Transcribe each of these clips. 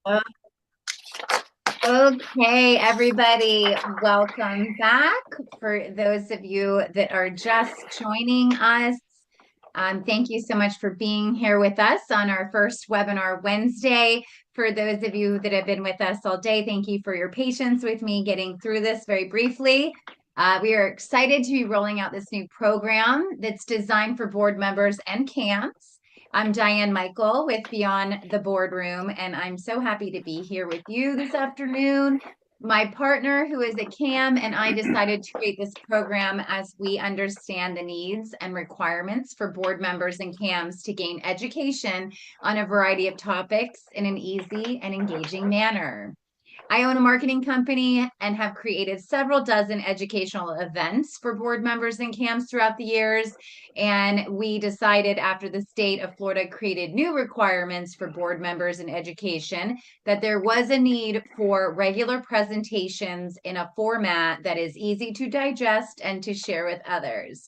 Oh, Okay, everybody, welcome back. For those of you that are just joining us, thank you so much for being here with us on our first webinar Wednesday. For those of you that have been with us all day, thank you for your patience with me getting through this very briefly. We are excited to be rolling out this new program that's designed for board members and CAMs. I'm Diane Michael with Beyond the Boardroom, and I'm so happy to be here with you this afternoon. My partner, who is a CAM, and I decided to create this program as we understand the needs and requirements for board members and CAMs to gain education on a variety of topics in an easy and engaging manner. I own a marketing company and have created several dozen educational events for board members and CAMs throughout the years. And we decided after the state of Florida created new requirements for board members in education that there was a need for regular presentations in a format that is easy to digest and to share with others.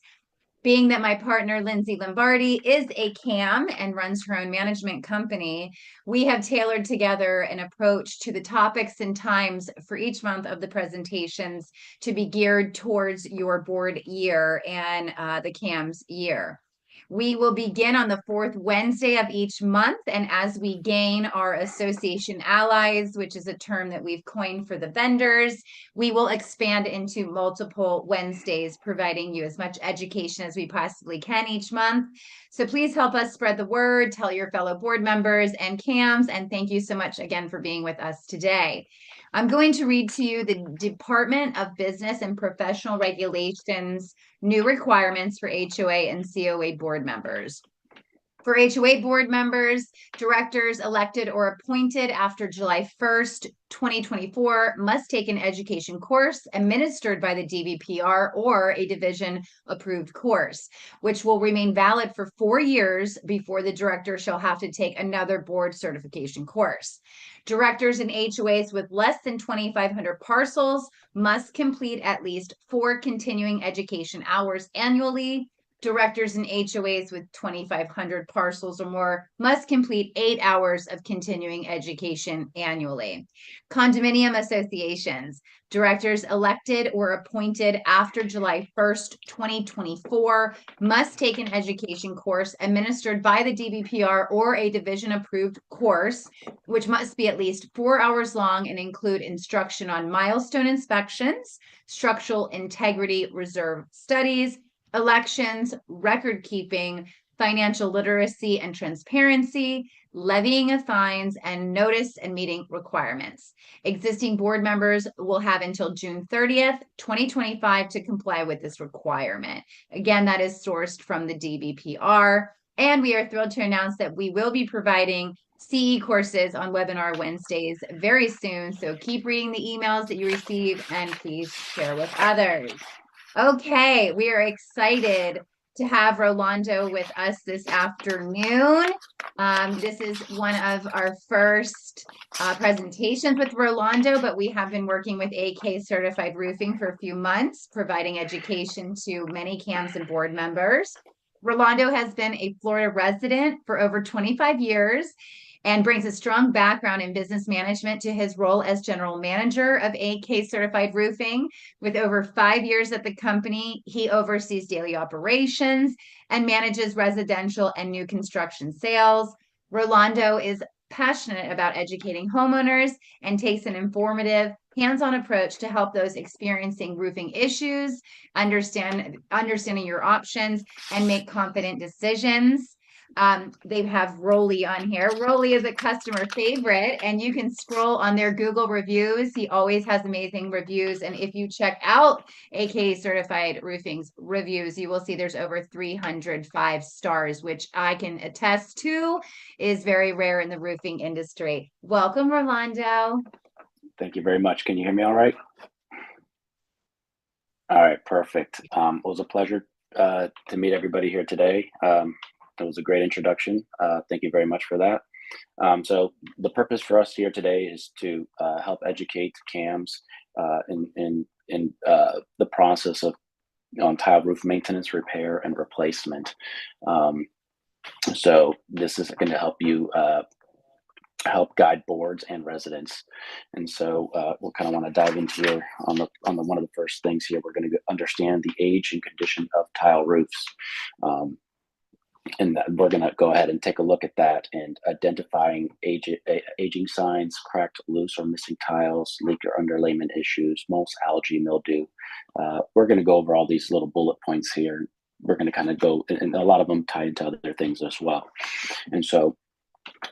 Being that my partner, Lindsay Lombardi, is a CAM and runs her own management company, we have tailored together an approach to the topics and times for each month of the presentations to be geared towards your board year and the CAM's year. We will begin on the fourth Wednesday of each month. And as we gain our association allies, which is a term that we've coined for the vendors, we will expand into multiple Wednesdays, providing you as much education as we possibly can each month. So please help us spread the word, tell your fellow board members and CAMs, and thank you so much again for being with us today. I'm going to read to you the Department of Business and Professional Regulations new requirements for HOA and COA board members. For HOA board members, directors elected or appointed after July 1st, 2024 must take an education course administered by the DBPR or a division approved course, which will remain valid for 4 years before the director shall have to take another board certification course. Directors and HOAs with less than 2,500 parcels must complete at least 4 continuing education hours annually. Directors and HOAs with 2,500 parcels or more must complete 8 hours of continuing education annually. Condominium associations, directors elected or appointed after July 1st, 2024 must take an education course administered by the DBPR or a division approved course, which must be at least 4 hours long and include instruction on milestone inspections, structural integrity reserve studies, elections, record keeping, financial literacy and transparency, levying of fines, and notice and meeting requirements. Existing board members will have until June 30th, 2025 to comply with this requirement. Again, that is sourced from the DBPR. And we are thrilled to announce that we will be providing CE courses on webinar Wednesdays very soon. So keep reading the emails that you receive and please share with others. Okay, we are excited to have Rolando with us this afternoon. This is one of our first presentations with Rolando, but we have been working with AK Certified Roofing for a few months, providing education to many CAMs and board members. Rolando has been a Florida resident for over 25 years and brings a strong background in business management to his role as general manager of AK Certified Roofing. With over 5 years at the company, he oversees daily operations and manages residential and new construction sales. Rolando is passionate about educating homeowners and takes an informative, hands-on approach to help those experiencing roofing issues understanding your options and make confident decisions. They have Rolly on here. Rolly is a customer favorite, and you can scroll on their Google reviews. He always has amazing reviews. And if you check out AK Certified Roofing's reviews, you will see there's over 305 stars, which I can attest to is very rare in the roofing industry. Welcome, Rolando. Thank you very much. Can you hear me all right? All right, perfect. It was a pleasure to meet everybody here today. It was a great introduction. Thank you very much for that. So the purpose for us here today is to help educate CAMs in the process of tile roof maintenance, repair, and replacement. So this is going to help you help guide boards and residents. And so we'll kind of want to dive into here on the one of the first things here. We're going to understand the age and condition of tile roofs. And we're going to go ahead and take a look at that and identifying aging signs, cracked, loose, or missing tiles, leak or underlayment issues, moss, algae, mildew. We're going to go over all these little bullet points here. We're going to kind of go, and a lot of them tie into other things as well. And so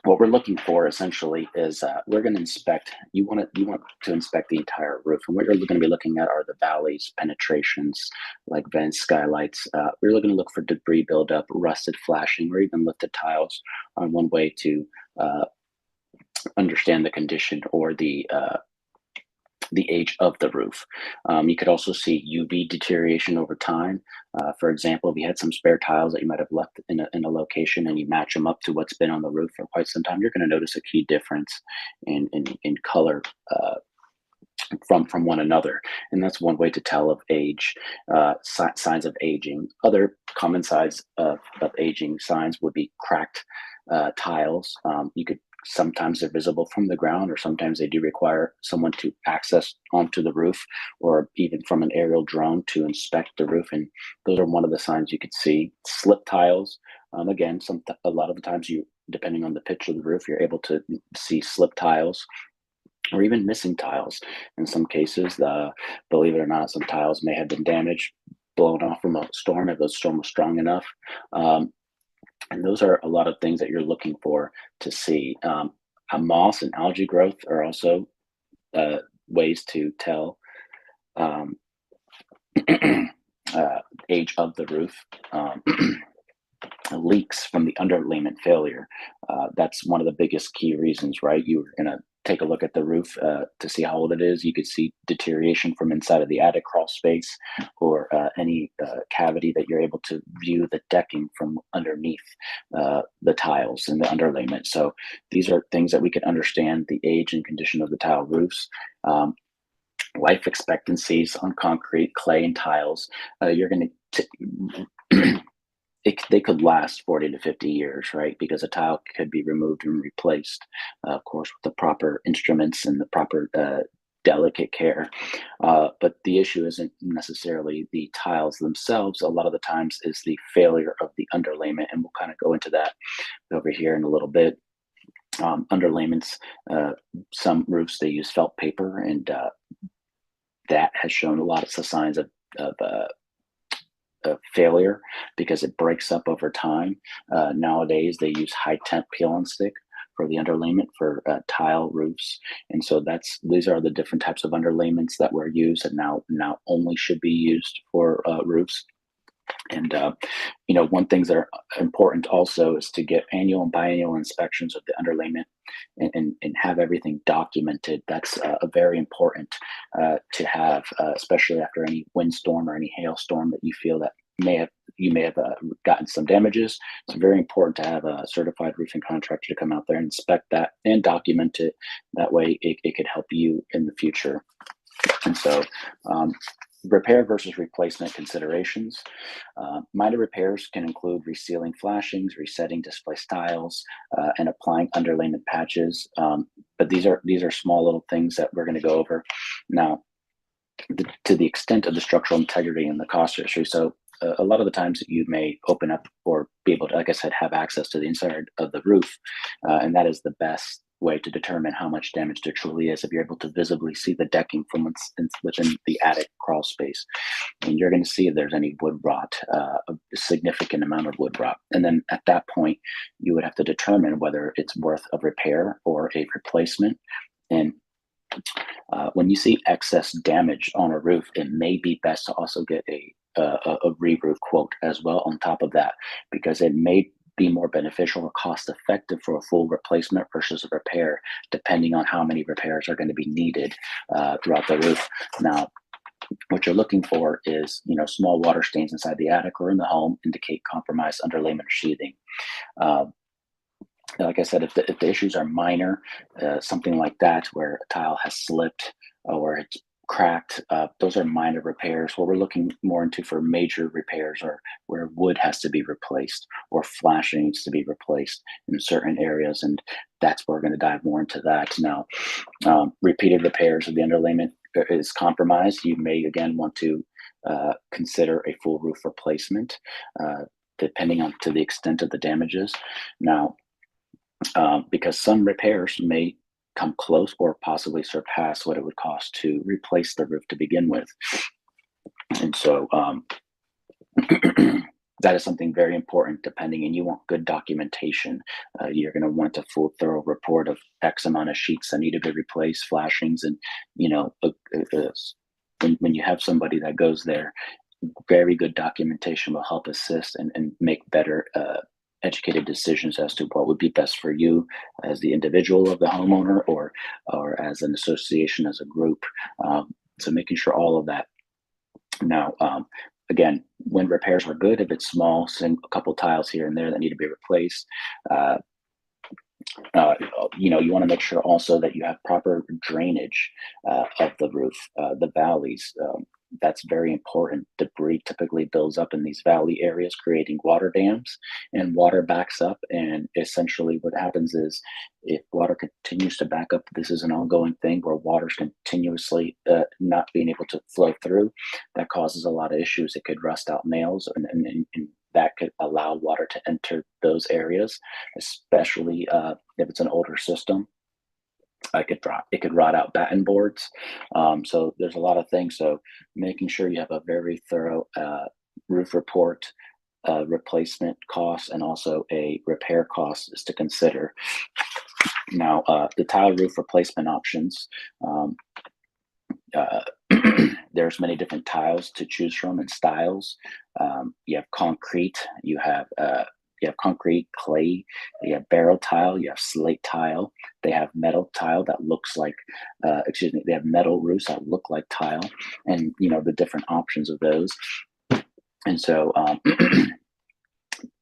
what we're looking for essentially is we're going to inspect. You want to inspect the entire roof, and what you're going to be looking at are the valleys, penetrations, like vents, skylights. We're going to look for debris buildup, rusted flashing, or even lifted tiles. On one way to understand the condition or the age of the roof. You could also see UV deterioration over time. For example, if you had some spare tiles that you might have left in a location and you match them up to what's been on the roof for quite some time, you're going to notice a key difference in color from one another. And that's one way to tell of age, signs of aging. Other common signs of aging signs would be cracked tiles. You could Sometimes they're visible from the ground, or sometimes they do require someone to access onto the roof, or even from an aerial drone to inspect the roof. And those are one of the signs you could see. Slip tiles, again, a lot of the times depending on the pitch of the roof, you're able to see slip tiles, or even missing tiles. In some cases, believe it or not, some tiles may have been damaged, blown off from a storm if the storm was strong enough. And those are a lot of things that you're looking for to see. Moss and algae growth are also ways to tell age of the roof. Leaks from the underlayment failure. That's one of the biggest key reasons, right? You're going to take a look at the roof to see how old it is. You could see deterioration from inside of the attic crawl space, or any cavity that you're able to view the decking from underneath the tiles and the underlayment. So these are things that we can understand the age and condition of the tile roofs. Life expectancies on concrete, clay, and tiles. You're going to they could last 40 to 50 years, right? Because a tile could be removed and replaced, of course, with the proper instruments and the proper delicate care. But the issue isn't necessarily the tiles themselves. A lot of the times is the failure of the underlayment, and we'll kind of go into that over here in a little bit. Underlayments, some roofs, they use felt paper, and that has shown a lot of signs of failure because it breaks up over time. Nowadays, they use high temp peel and stick for the underlayment for tile roofs, and so these are the different types of underlayments that were used and now only should be used for roofs. And one things that are important also is to get annual and biannual inspections of the underlayment and have everything documented. That's very important to have, especially after any windstorm or any hailstorm that you feel that you may have gotten some damages. It's very important to have a certified roofing contractor to come out there and inspect that and document it. That way it could help you in the future. And so repair versus replacement considerations. Minor repairs can include resealing flashings, resetting displaced tiles, and applying underlayment patches. But these are small little things that we're going to go over. Now, to the extent of the structural integrity and the cost issue. So a lot of the times you may open up or be able to, like I said, have access to the inside of the roof. And that is the best way to determine how much damage there truly is if you're able to visibly see the decking from within the attic crawl space. And you're going to see if there's any wood rot, a significant amount of wood rot. And then at that point, you would have to determine whether it's worth a repair or a replacement. And when you see excess damage on a roof, it may be best to also get a re-roof quote as well on top of that, because it may be more beneficial or cost effective for a full replacement versus a repair, depending on how many repairs are going to be needed throughout the roof. Now, what you're looking for is, small water stains inside the attic or in the home indicate compromised underlayment or sheathing. Like I said, if the issues are minor, something like that, where a tile has slipped or it's cracked, those are minor repairs. What we're looking more into for major repairs are where wood has to be replaced or flashing needs to be replaced in certain areas, and that's where we're going to dive more into that. Now, repeated repairs of the underlayment is compromised. You may again want to consider a full roof replacement, depending on to the extent of the damages. Now, because some repairs may come close or possibly surpass what it would cost to replace the roof to begin with. And so that is something very important depending, and you want good documentation. You're going to want a full thorough report of X amount of sheets that need to be replaced, flashings, and when you have somebody that goes there, very good documentation will help assist and make better educated decisions as to what would be best for you as the individual of the homeowner or as an association, as a group. So making sure all of that. Now, again, when repairs are good, if it's small, a couple tiles here and there that need to be replaced, you want to make sure also that you have proper drainage of the roof, the valleys. That's very important. Debris typically builds up in these valley areas, creating water dams, and water backs up. And essentially, what happens is if water continues to back up, this is an ongoing thing where water's continuously not being able to flow through. That causes a lot of issues. It could rust out nails, and that could allow water to enter those areas, especially if it's an older system. It could rot out batten boards. So there's a lot of things. So making sure you have a very thorough roof report, replacement costs, and also a repair cost is to consider. Now, the tile roof replacement options. There's many different tiles to choose from and styles. You have concrete, you have concrete, clay, you have barrel tile, you have slate tile. They have metal tile that looks like, they have metal roofs that look like tile, and the different options of those. And so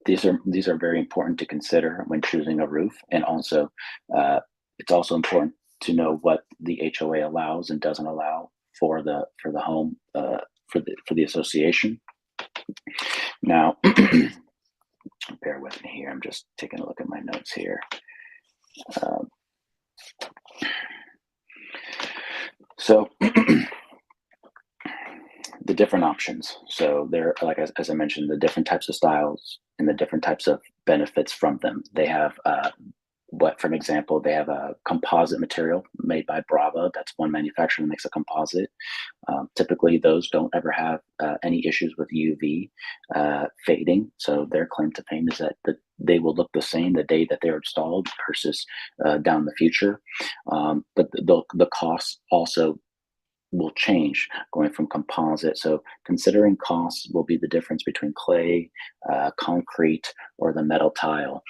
these are very important to consider when choosing a roof, and also it's also important to know what the HOA allows and doesn't allow for the home, for the association. Now, bear with me here. I'm just taking a look at my notes here. So the different options. So there, like as I mentioned, the different types of styles and the different types of benefits from them. They have for an example, they have a composite material made by Brava. That's one manufacturer that makes a composite. Typically, those don't ever have any issues with UV fading. So their claim to fame is that they will look the same the day that they're installed versus down the future. But the costs also will change going from composite. So considering costs will be the difference between clay, concrete, or the metal tile.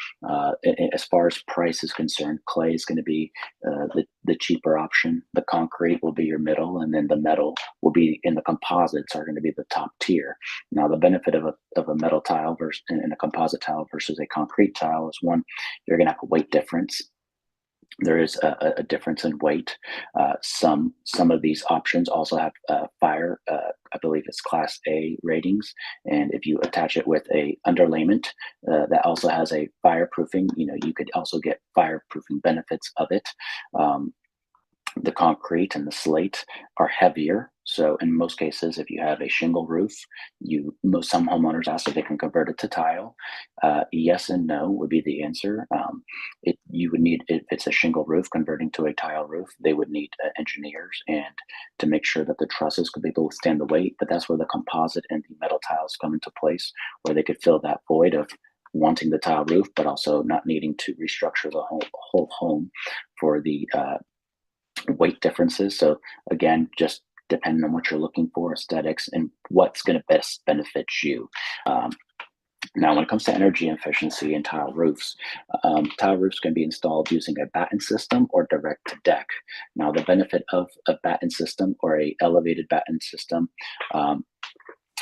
As far as price is concerned, clay is going to be the cheaper option. The concrete will be your middle, and then the metal will be, in the composites are going to be the top tier. Now, the benefit of a metal tile versus and a composite tile versus a concrete tile is, one, you're going to have a weight difference. There is a difference in weight. Some of these options also have fire. I believe it's Class A ratings, and if you attach it with a underlayment that also has a fireproofing, you could also get fireproofing benefits of it. The concrete and the slate are heavier. So in most cases, if you have a shingle roof, some homeowners ask if they can convert it to tile. Yes and no would be the answer. You would need, if it's a shingle roof converting to a tile roof, they would need engineers and to make sure that the trusses could be able to withstand the weight. But that's where the composite and the metal tiles come into place, where they could fill that void of wanting the tile roof, but also not needing to restructure the whole home for the weight differences. So again, just depending on what you're looking for, aesthetics, and what's going to best benefit you. Now, when it comes to energy efficiency in tile roofs can be installed using a batten system or direct to deck. Now, the benefit of a batten system or a elevated batten system,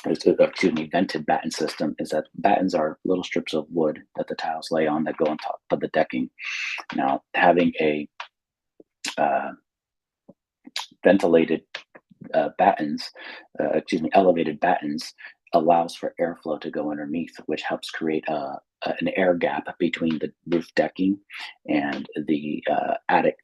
vented batten system, is that battens are little strips of wood that the tiles lay on that go on top of the decking. Now, having a ventilated elevated battens allows for airflow to go underneath, which helps create an air gap between the roof decking and the attic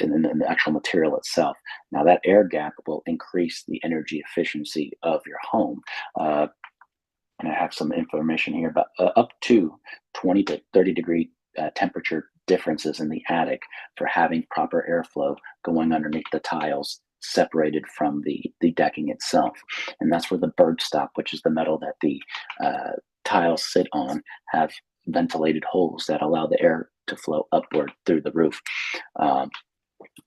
and the actual material itself. Now, that air gap will increase the energy efficiency of your home. And I have some information here, but up to 20 to 30 degree temperature differences in the attic for having proper airflow going underneath the tiles separated from the decking itself. And that's where the bird stop, which is the metal that the tiles sit on, have ventilated holes that allow the air to flow upward through the roof.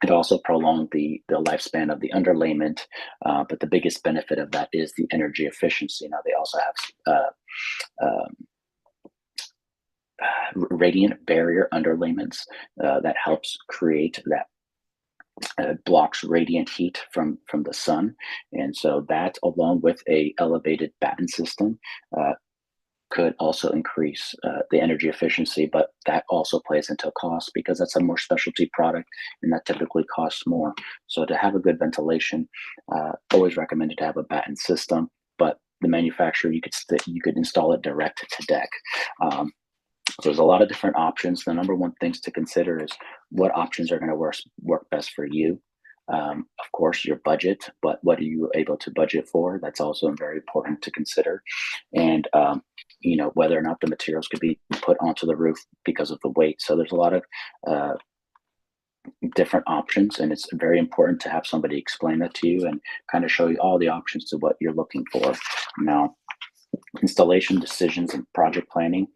It also prolonged the lifespan of the underlayment, but the biggest benefit of that is the energy efficiency. Now, they also have radiant barrier underlayments that helps create that blocks radiant heat from the sun. And so that, along with a elevated batten system, could also increase the energy efficiency, but that also plays into cost because that's a more specialty product and that typically costs more. So to have a good ventilation, always recommended to have a batten system, but the manufacturer, you could install it direct to deck. So there's a lot of different options. The number one things to consider is what options are going to work best for you. Of course, your budget, but what are you able to budget for? That's also very important to consider. And whether or not the materials could be put onto the roof because of the weight. So there's a lot of different options, and it's very important to have somebody explain that to you and kind of show you all the options to what you're looking for. Now, installation decisions and project planning,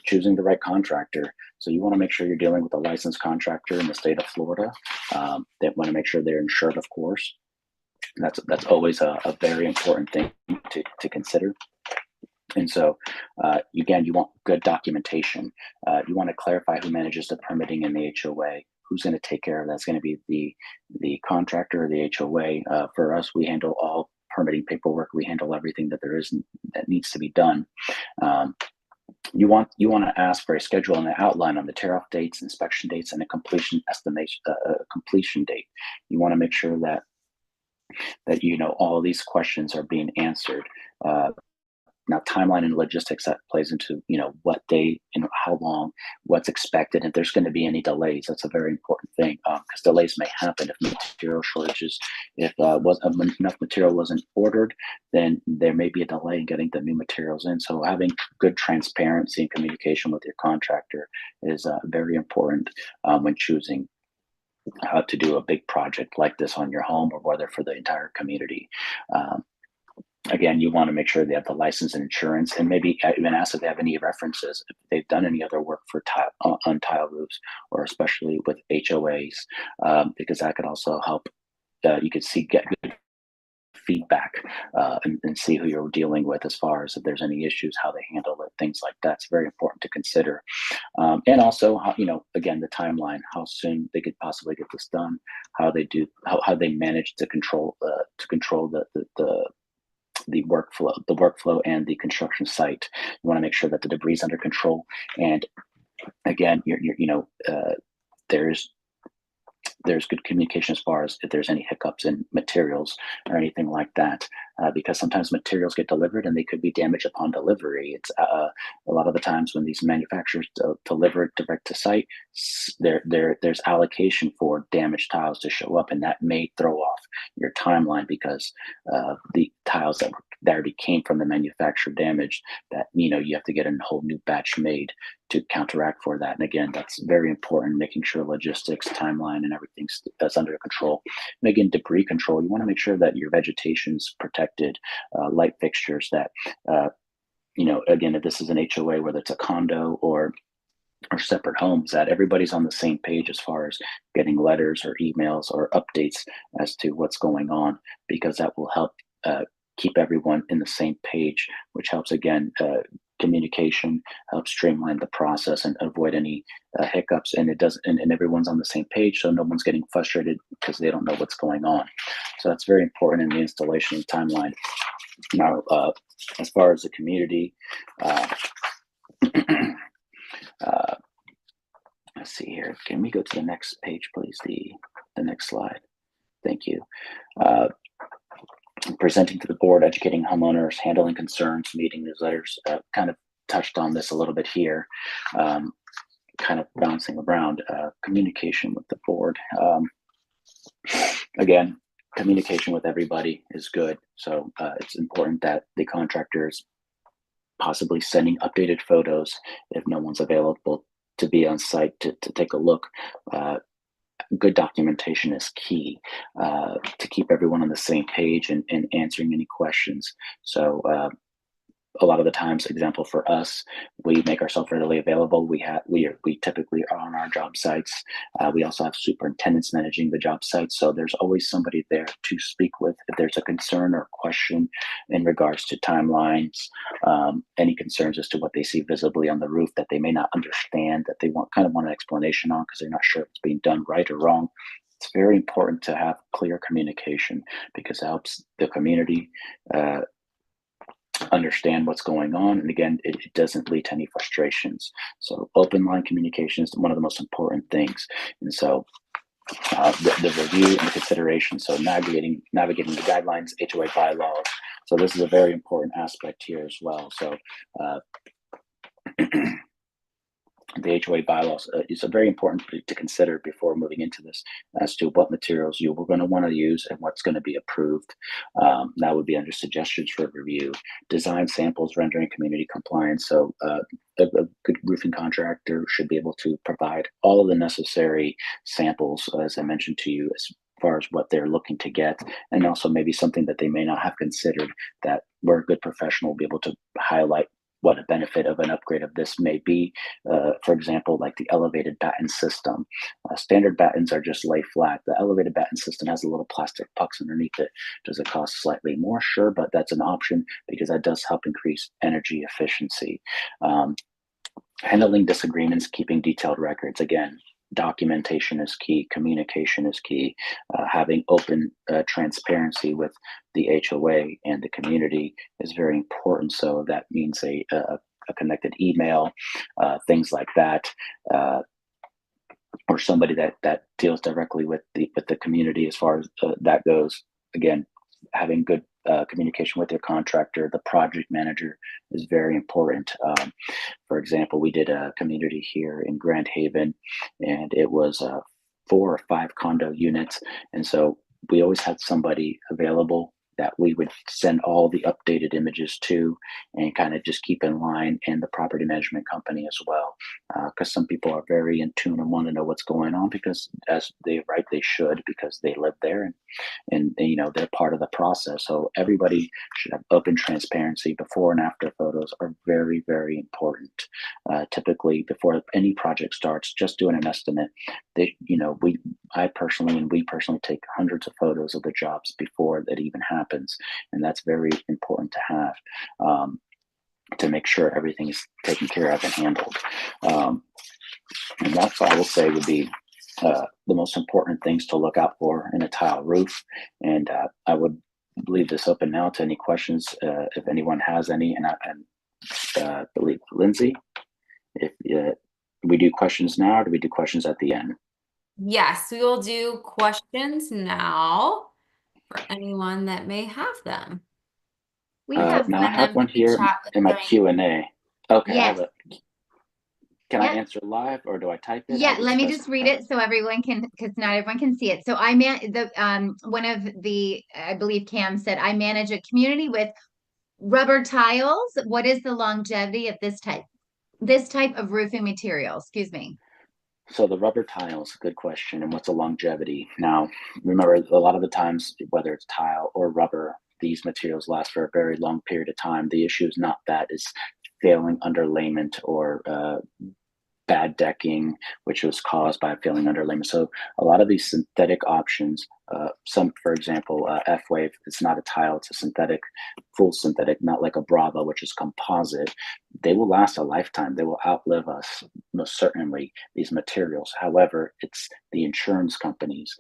choosing the right contractor. So you want to make sure you're dealing with a licensed contractor in the state of Florida. They want to make sure they're insured, of course. That's always a very important thing to consider. And so, again, you want good documentation. You want to clarify who manages the permitting in the HOA, who's going to take care of that. That's going to be the contractor or the HOA. For us, we handle all permitting paperwork. We handle everything that needs to be done. You want to ask for a schedule and an outline on the tear-off dates, inspection dates, and a completion estimation, completion date. You want to make sure that all of these questions are being answered. Now, timeline and logistics, that plays into what day, how long, what's expected, if there's going to be any delays. That's a very important thing because delays may happen if material shortages. If enough material wasn't ordered, then there may be a delay in getting the new materials in. So having good transparency and communication with your contractor is very important when choosing how to do a big project like this on your home or whether for the entire community. Again, you want to make sure they have the license and insurance, and maybe even ask if they have any references, if they've done any other work for on tile roofs, or especially with HOAs, because that could also help. You could get good feedback and see who you're dealing with as far as if there's any issues, how they handle it, things like that. It's very important to consider. And also, again, the timeline, how soon they could possibly get this done, how they manage to control the workflow and the construction site. You want to make sure that the debris is under control. And again, there's good communication as far as if there's any hiccups in materials or anything like that, because sometimes materials get delivered and they could be damaged upon delivery. It's a lot of the times when these manufacturers deliver it direct to site, there's allocation for damaged tiles to show up, and that may throw off your timeline because the tiles that already came from the manufacturer damaged, that you have to get a whole new batch made to counteract for that. And again, that's very important, making sure logistics, timeline, and everything's that's under control. And again, debris control, you want to make sure that your vegetation's protected, light fixtures that, again, if this is an HOA, whether it's a condo or separate homes, that everybody's on the same page as far as getting letters or emails or updates as to what's going on, because that will help keep everyone in the same page, which helps, again, communication, helps streamline the process and avoid any hiccups. And it does, and everyone's on the same page, so no one's getting frustrated because they don't know what's going on. So that's very important in the installation timeline. Now, as far as the community, let's see here. Can we go to the next page, please? The next slide. Thank you. presenting to the board, educating homeowners, handling concerns, meeting newsletters. Kind of touched on this a little bit here, kind of bouncing around communication with the board. Again, communication with everybody is good. So it's important that the contractors possibly sending updated photos if no one's available to be on site to take a look. Good documentation is key to keep everyone on the same page and answering any questions. So a lot of the times, example for us, we make ourselves readily available. We typically are on our job sites. We also have superintendents managing the job sites, so there's always somebody there to speak with if there's a concern or question in regards to timelines, any concerns as to what they see visibly on the roof that they may not understand, that they want an explanation on because they're not sure if it's being done right or wrong. It's very important to have clear communication because it helps the community understand what's going on, and again, it doesn't lead to any frustrations. So open line communication is one of the most important things. And so the review and the consideration, so navigating the guidelines, HOA bylaws. So this is a very important aspect here as well. So the HOA bylaws is very important to consider before moving into this as to what materials you were going to want to use and what's going to be approved. That would be under suggestions for review. Design samples rendering community compliance. So a good roofing contractor should be able to provide all of the necessary samples, as I mentioned to you, as far as what they're looking to get, and also maybe something that they may not have considered that where a good professional will be able to highlight what a benefit of an upgrade of this may be. For example, like the elevated batten system. Standard battens are just lay flat. The elevated batten system has a little plastic pucks underneath it. Does it cost slightly more? Sure, but that's an option because that does help increase energy efficiency. Handling disagreements, keeping detailed records. Again, documentation is key, communication is key, having open transparency with the HOA and the community is very important. So that means a connected email, things like that, or somebody that deals directly with the community as far as that goes. Again, having good communication with your contractor, the project manager is very important. For example, we did a community here in Grand Haven, and it was 4 or 5 condo units. And so we always had somebody available that we would send all the updated images to and kind of just keep in line, and the property management company as well. Because some people are very in tune and want to know what's going on because they should, because they live there and you know, they're part of the process. So everybody should have open transparency. Before and after photos are very, very important. Typically before any project starts, just doing an estimate, we personally take hundreds of photos of the jobs before that even happens. And that's very important to have, to make sure everything is taken care of and handled. And that's what I will say would be the most important things to look out for in a tile roof. And I would leave this open now to any questions if anyone has any. And I believe Lindsay, if we do questions now, or do we do questions at the end? Yes, we will do questions now for anyone that may have them. We have now I have one here in my Q&A. Okay. Yes. Can I answer live or do I type it? Yeah, let me just read it so everyone can, because not everyone can see it. So one of the, I believe Cam said, I manage a community with rubber tiles. What is the longevity of this type of roofing material? Excuse me. So the rubber tiles, good question. And what's the longevity? Now, remember, a lot of the times, whether it's tile or rubber, these materials last for a very long period of time. The issue is not that, it's failing underlayment or bad decking, which was caused by failing underlayment. So a lot of these synthetic options, for example, F-Wave, it's not a tile, it's a synthetic, full synthetic, not like a Brava, which is composite. They will last a lifetime. They will outlive us, most certainly, these materials. However, it's the insurance companies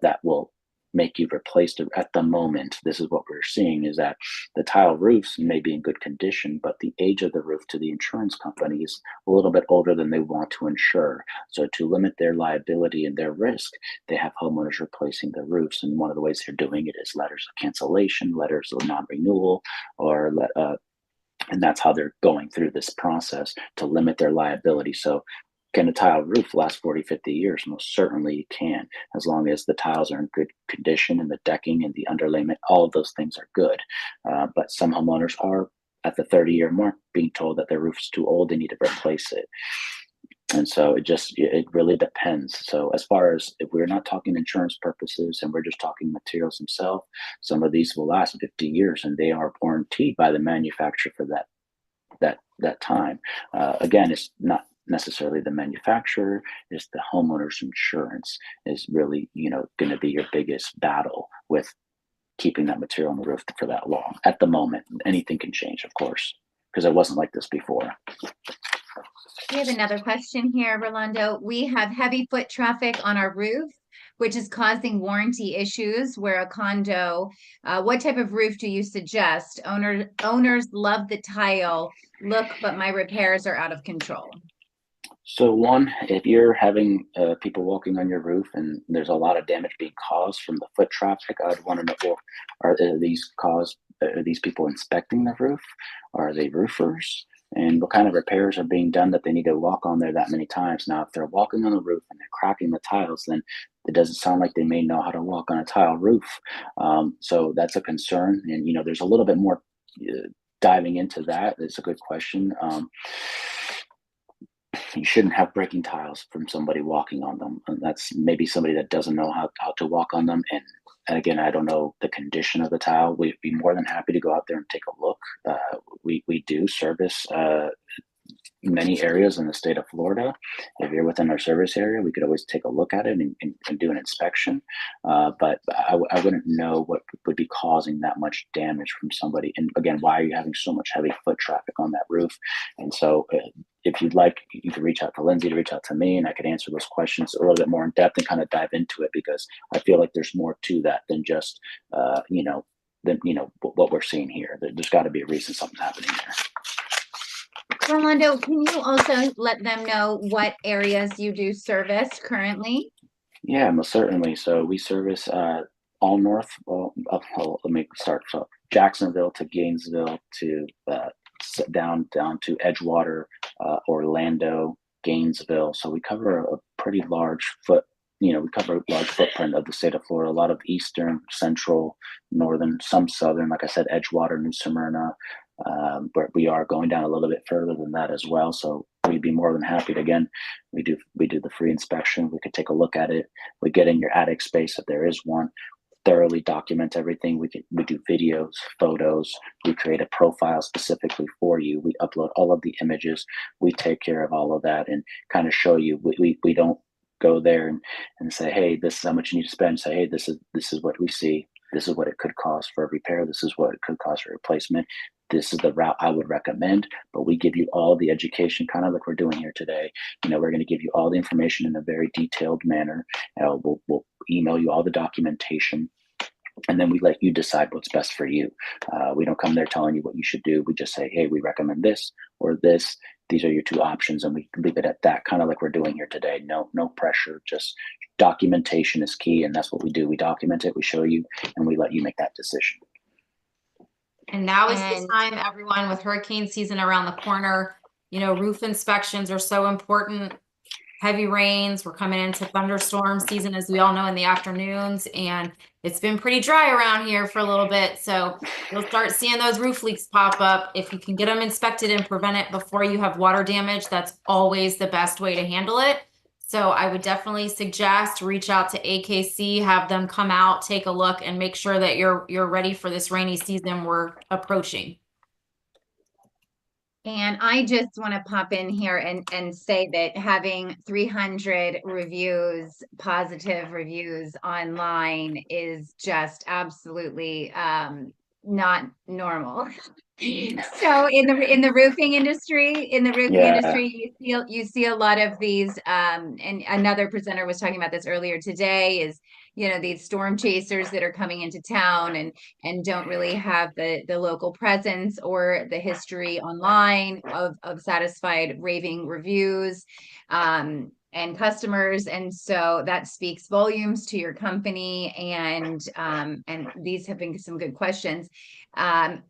that will make you replace it at the moment. This is what we're seeing, is that the tile roofs may be in good condition, but the age of the roof to the insurance company is a little bit older than they want to insure. So to limit their liability and their risk, they have homeowners replacing the roofs. And one of the ways they're doing it is letters of cancellation, letters of non-renewal, or and that's how they're going through this process to limit their liability. So can a tile roof last 40, 50 years? Most certainly it can, as long as the tiles are in good condition and the decking and the underlayment, all of those things are good. But some homeowners are at the 30-year mark being told that their roof is too old, they need to replace it. And so it really depends. So as far as, if we're not talking insurance purposes and we're just talking materials themselves, some of these will last 50 years and they are warranted by the manufacturer for that time. Again, it's not necessarily the manufacturer, it's the homeowner's insurance is really, going to be your biggest battle with keeping that material on the roof for that long. At the moment, anything can change, of course, because it wasn't like this before. We have another question here, Rolando. We have heavy foot traffic on our roof, which is causing warranty issues where a condo, what type of roof do you suggest? Owners love the tile look, but my repairs are out of control. So one, if you're having people walking on your roof and there's a lot of damage being caused from the foot traffic, I'd want to know, well, are these people inspecting the roof? Are they roofers? And what kind of repairs are being done that they need to walk on there that many times? Now, if they're walking on the roof and they're cracking the tiles, then it doesn't sound like they may know how to walk on a tile roof. So that's a concern. And, there's a little bit more diving into that. It's a good question. You shouldn't have breaking tiles from somebody walking on them. And that's maybe somebody that doesn't know how to walk on them. And again, I don't know the condition of the tile. We'd be more than happy to go out there and take a look. We do service many areas in the state of Florida. If you're within our service area, we could always take a look at it and do an inspection. But I wouldn't know what would be causing that much damage from somebody. And again, why are you having so much heavy foot traffic on that roof? And so if you'd like, you could reach out to Lindsay, to reach out to me, and I could answer those questions a little bit more in depth and kind of dive into it, because I feel like there's more to that than just, what we're seeing here. There's got to be a reason something's happening there. Rolando, can you also let them know what areas you do service currently? Yeah, most certainly. So we service all north. Well, let me start. So Jacksonville to Gainesville to down to Edgewater, Orlando, Gainesville. So we cover a pretty large we cover a large footprint of the state of Florida. A lot of eastern, central, northern, some southern. Like I said, Edgewater, New Smyrna. But we are going down a little bit further than that as well. So we'd be more than happy to, again, we do the free inspection. We could take a look at it. We get in your attic space if there is one, thoroughly document everything. We do videos, photos. We create a profile specifically for you. We upload all of the images. We take care of all of that and kind of show you. We don't go there and say, hey, this is how much you need to spend. Say, hey, this is what we see. This is what it could cost for a repair. This is what it could cost for replacement. This is the route I would recommend, but we give you all the education, kind of like we're doing here today. We're going to give you all the information in a very detailed manner. We'll email you all the documentation, and then we let you decide what's best for you. We don't come there telling you what you should do. We just say, hey, we recommend this or this. These are your two options, and we leave it at that, kind of like we're doing here today. No pressure, just documentation is key, and that's what we do. We document it, we show you, and we let you make that decision. And now is the time, everyone, with hurricane season around the corner. Roof inspections are so important. Heavy rains, we're coming into thunderstorm season, as we all know, in the afternoons, and it's been pretty dry around here for a little bit. So you'll start seeing those roof leaks pop up. If you can get them inspected and prevent it before you have water damage, that's always the best way to handle it. So I would definitely suggest reach out to AKC, have them come out, take a look, and make sure that you're ready for this rainy season we're approaching. And I just want to pop in here and say that having 300 positive reviews online is just absolutely not normal. So in the roofing industry, Yeah. you see a lot of these, and another presenter was talking about this earlier today, is, you know, these storm chasers that are coming into town and don't really have the local presence or the history online of satisfied raving reviews and customers. And so that speaks volumes to your company. And these have been some good questions.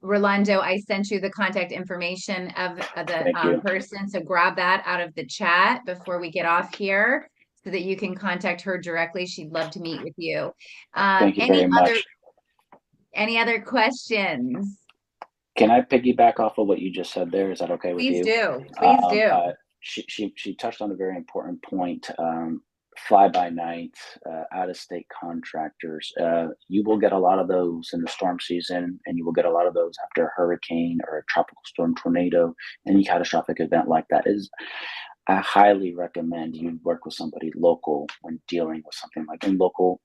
Rolando, I sent you the contact information of the Thank you. person, so grab that out of the chat before we get off here so that you can contact her directly. She'd love to meet with you. Thank you very much. Any other questions? Can I piggyback off of what you just said there? Is that okay with Please you? do. Please do. She touched on a very important point. Fly-by-night, out-of-state contractors. You will get a lot of those in the storm season, and you will get a lot of those after a hurricane or a tropical storm, tornado, any catastrophic event like that. I highly recommend you work with somebody local when dealing with something like in local.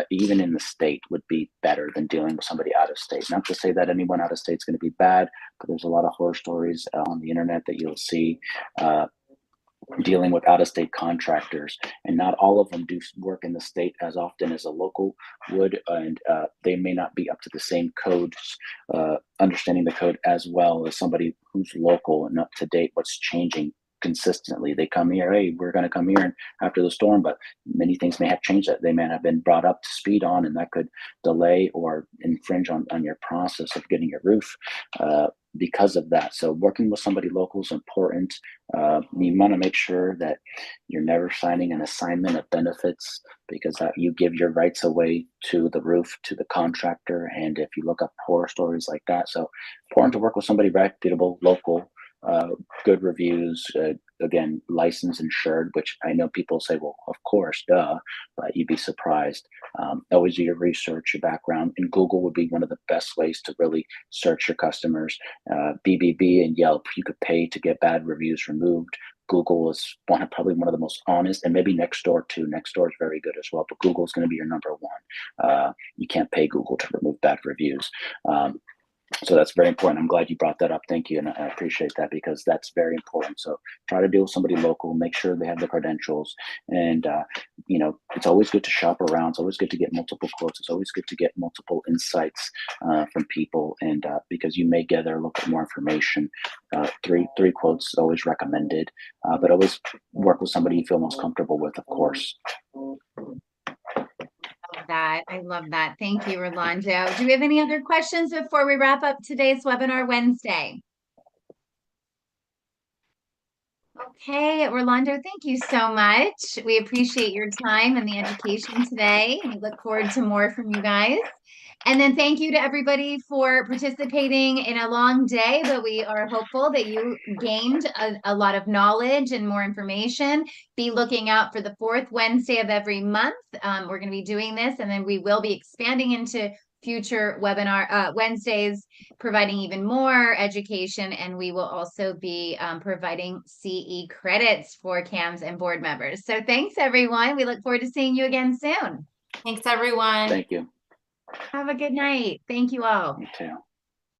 Even in the state would be better than dealing with somebody out of state. Not to say that anyone out of state is going to be bad, but there's a lot of horror stories on the internet that you'll see dealing with out-of-state contractors, and not all of them do work in the state as often as a local would, and they may not be up to the same codes, understanding the code as well as somebody who's local and up to date what's changing consistently. They come here, hey, we're going to come here and after the storm, but many things may have changed that they may have been brought up to speed on, and that could delay or infringe on your process of getting your roof because of that. So working with somebody local is important. You want to make sure that you're never signing an assignment of benefits, because you give your rights away to the roof, to the contractor. And if you look up horror stories like that, so important to work with somebody reputable, local, good reviews, again, licensed, insured, which I know people say, well, of course, duh, but you'd be surprised. Always do your research, your background, and Google would be one of the best ways to really search your customers. BBB and Yelp, you could pay to get bad reviews removed. Google is probably one of the most honest, and maybe Nextdoor too. Nextdoor is very good as well, but Google is going to be your number one. You can't pay Google to remove bad reviews. So that's very important. I'm glad you brought that up. Thank you. And I appreciate that, because that's very important. So try to deal with somebody local, make sure they have the credentials. And, it's always good to shop around. It's always good to get multiple quotes. It's always good to get multiple insights from people. And because you may gather a little bit more information. Three quotes is always recommended, but always work with somebody you feel most comfortable with, of course. I love that. Thank you, Rolando. Do we have any other questions before we wrap up today's webinar Wednesday? Okay, Rolando, thank you so much. We appreciate your time and the education today. We look forward to more from you guys. And then thank you to everybody for participating in a long day, but we are hopeful that you gained a lot of knowledge and more information. Be looking out for the fourth Wednesday of every month. We're going to be doing this, and then we will be expanding into future webinar Wednesdays, providing even more education, and we will also be providing CE credits for CAMs and board members. So thanks, everyone. We look forward to seeing you again soon. Thanks, everyone. Thank you. Have a good night. Thank you all. You too.